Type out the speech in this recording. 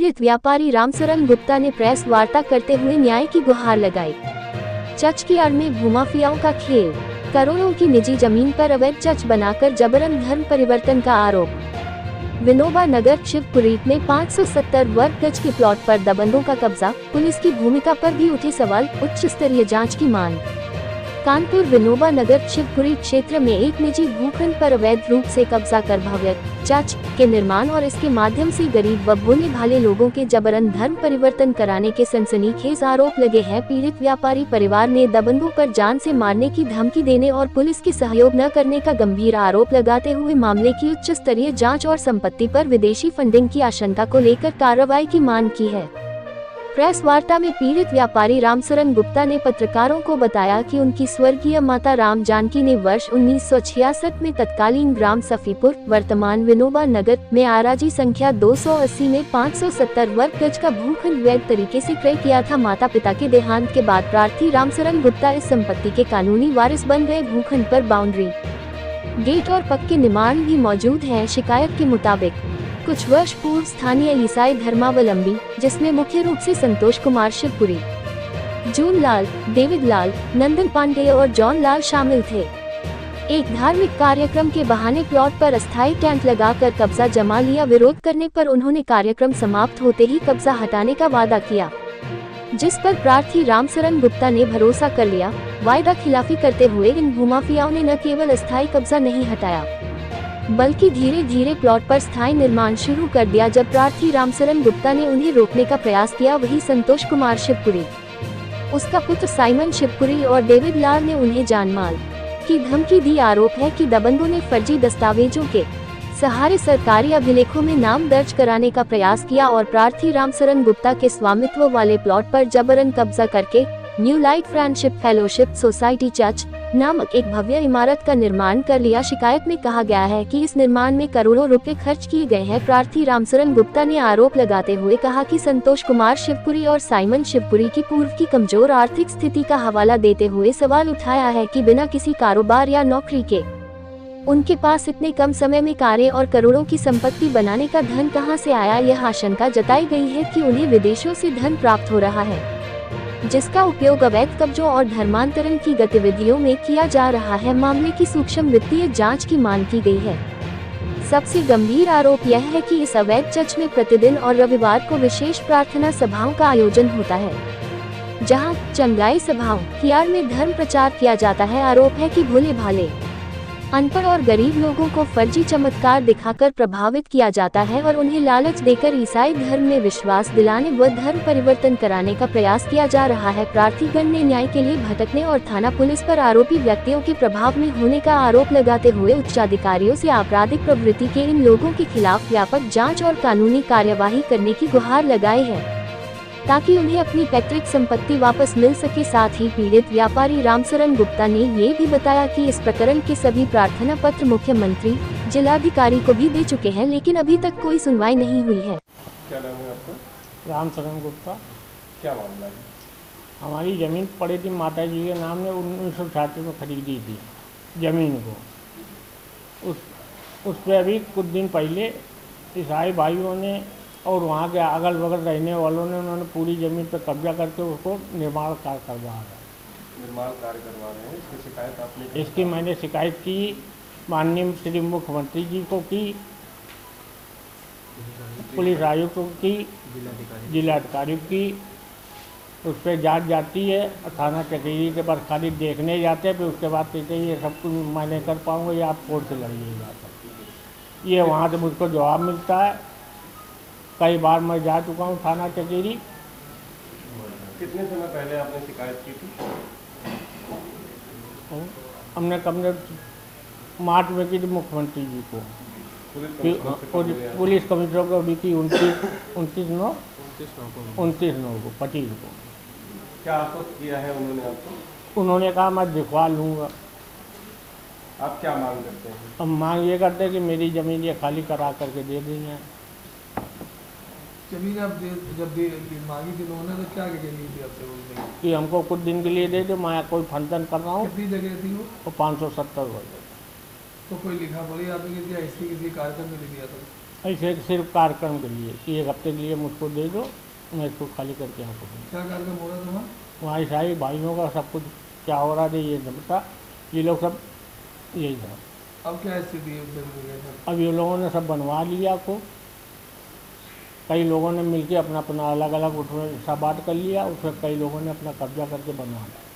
पीड़ित व्यापारी रामसरन गुप्ता ने प्रेस वार्ता करते हुए न्याय की गुहार लगाई। चच की आड़ में भूमाफियाओं का खेल, करोड़ों की निजी जमीन पर अवैध चच बनाकर जबरन धर्म परिवर्तन का आरोप। विनोबा नगर शिवपुरी में 570 वर्ग गज के प्लॉट पर दबंगों का कब्जा, पुलिस की भूमिका पर भी उठे सवाल, उच्च स्तरीय जांच की मांग। कानपुर विनोबा नगर शिवपुरी क्षेत्र में एक निजी भूखंड पर अवैध रूप से कब्जा कर भव्य चर्च के निर्माण और इसके माध्यम से गरीब व भोले भाले लोगों के जबरन धर्म परिवर्तन कराने के सनसनीखेज आरोप लगे हैं। पीड़ित व्यापारी परिवार ने दबंगों पर जान से मारने की धमकी देने और पुलिस की सहयोग न करने का गंभीर आरोप लगाते हुए मामले की उच्च स्तरीय जाँच और संपत्ति पर विदेशी फंडिंग की आशंका को लेकर कार्रवाई की मांग की है। प्रेस वार्ता में पीड़ित व्यापारी रामसरन गुप्ता ने पत्रकारों को बताया कि उनकी स्वर्गीय माता राम जानकी ने वर्ष 1966 में तत्कालीन ग्राम सफीपुर, वर्तमान विनोबा नगर में आराजी संख्या 280 में 570 वर्ग गज का भूखंड वैध तरीके से क्रय किया था। माता पिता के देहांत के बाद प्रार्थी रामसरन गुप्ता इस संपत्ति के कानूनी वारिस बन गए। भूखंड पर बाउंड्री, गेट और पक्के निर्माण भी मौजूद हैं। शिकायत के मुताबिक कुछ वर्ष पूर्व स्थानीय ईसाई धर्मावलंबी, जिसमें मुख्य रूप से संतोष कुमार शिवपुरी, जून लाल, डेविड लाल, नंदन पांडे और जॉन लाल शामिल थे, एक धार्मिक कार्यक्रम के बहाने प्लॉट पर अस्थायी टेंट लगाकर कब्जा जमा लिया। विरोध करने पर उन्होंने कार्यक्रम समाप्त होते ही कब्जा हटाने का वादा किया, जिस पर प्रार्थी रामसरन गुप्ता ने भरोसा कर लिया। वायदा खिलाफी करते हुए इन भूमाफियाओं ने न केवल अस्थायी कब्जा नहीं हटाया, बल्कि धीरे धीरे प्लॉट पर स्थायी निर्माण शुरू कर दिया। जब प्रार्थी रामसरन गुप्ता ने उन्हें रोकने का प्रयास किया, वही संतोष कुमार शिवपुरी, उसका पुत्र साइमन शिवपुरी और डेविड लाल ने उन्हें जानमाल की धमकी दी। आरोप है कि दबंगों ने फर्जी दस्तावेजों के सहारे सरकारी अभिलेखों में नाम दर्ज कराने का प्रयास किया और प्रार्थी रामसरन गुप्ता के स्वामित्व वाले प्लॉट पर जबरन कब्जा करके new light friendship fellowship society church नामक एक भव्य इमारत का निर्माण कर लिया। शिकायत में कहा गया है कि इस निर्माण में करोड़ों रुपए खर्च किए गए हैं। प्रार्थी रामसरन गुप्ता ने आरोप लगाते हुए कहा कि संतोष कुमार शिवपुरी और साइमन शिवपुरी की पूर्व की कमजोर आर्थिक स्थिति का हवाला देते हुए सवाल उठाया है कि बिना किसी कारोबार या नौकरी के उनके पास इतने कम समय में कारें और करोड़ों की संपत्ति बनाने का धन कहां से आया। यह आशंका जताई गई है कि उन्हें विदेशों से धन प्राप्त हो रहा है, जिसका उपयोग अवैध कब्जों और धर्मांतरण की गतिविधियों में किया जा रहा है। मामले की सूक्ष्म वित्तीय जांच की मांग की गई है। सबसे गंभीर आरोप यह है कि इस अवैध चर्च में प्रतिदिन और रविवार को विशेष प्रार्थना सभाओं का आयोजन होता है, जहां चंगाई सभाओं की आड़ में धर्म प्रचार किया जाता है। आरोप है कि भोले भाले, अनपढ़ और गरीब लोगों को फर्जी चमत्कार दिखाकर प्रभावित किया जाता है और उन्हें लालच देकर ईसाई धर्म में विश्वास दिलाने व धर्म परिवर्तन कराने का प्रयास किया जा रहा है। प्रार्थीगण ने न्याय के लिए भटकने और थाना पुलिस पर आरोपी व्यक्तियों के प्रभाव में होने का आरोप लगाते हुए उच्चाधिकारियों से आपराधिक प्रवृत्ति के इन लोगों के खिलाफ व्यापक जाँच और कानूनी कार्यवाही करने की गुहार लगाई है, ताकि उन्हें अपनी पैतृक संपत्ति वापस मिल सके। साथ ही पीड़ित व्यापारी रामसरन गुप्ता ने ये भी बताया कि इस प्रकरण के सभी प्रार्थना पत्र मुख्यमंत्री, जिलाधिकारी को भी दे चुके हैं, लेकिन अभी तक कोई सुनवाई नहीं हुई है। क्या नाम है आपका? रामसरन गुप्ता। क्या मामला है? हमारी ज़मीन पड़ी थी, माता जी के नाम में 1966 में खरीदी थी ज़मीन को। उस पर अभी कुछ दिन पहले ईसाई भाइयों ने और वहाँ के अगल बगल रहने वालों ने उन्होंने पूरी ज़मीन पर कब्जा करके उसको निर्माण कार्य करवा रहे हैं। निर्माण कार्य करवा रहे हैं, इसकी शिकायत आपने की? इसकी मैंने शिकायत की माननीय श्री मुख्यमंत्री जी को की, पुलिस आयुक्त को की, जिलाधिकारी की। उस पर जांच जाती है, थाना कचहरी के पास खाली देखने जाते हैं, फिर उसके बाद कहते हैं ये सब कुछ मैं नहीं कर पाऊँगा, ये आप कोर्ट से लड़िएगा। ये वहाँ से मुझको जवाब मिलता है। कई बार मैं जा चुका हूँ थाना कचहरी। कितने समय पहले आपने शिकायत की थी? हमने मार्च में की थी मुख्यमंत्री जी को, पुलिस कमिश्नर को भी की 29 नौ को 25 को। क्या आश्वस्त किया है उन्होंने आपको? उन्होंने कहा मैं दिखवा लूँगा। आप क्या मांग करते हैं? हम मांग ये करते हैं कि मेरी ज़मीन ये खाली करा करके दे देंगे। जमीन आप जब मांगी थी उन्होंने तो क्या ली थी आपसे? बोलते कि हमको कुछ दिन के लिए दे दो, मैं कोई फंक्शन कर रहा हूँ। कितनी जगह थी वो? 570 वर्ग। तो कोई लिखा पड़ी आपने कि किसी कार्यक्रम में लिख दिया था? ऐसे सिर्फ कार्यक्रम के लिए कि 1 हफ्ते के लिए मुझको दे दो, मैं इसको खाली करके यहाँ करूँ। क्या कार्यक्रम हो रहा था वहाँ? वहाँ ईसाई भाइयों का सब कुछ क्या हो रहा था ये सब था, ये लोग सब यही था। अब क्या स्थिति है उधर में? अब ये लोगों ने सब बनवा लिया को, कई लोगों ने मिलके अपना अपना अलग अलग उसमें सब बात कर लिया, उसमें कई लोगों ने अपना कब्जा करके बनवा लिया।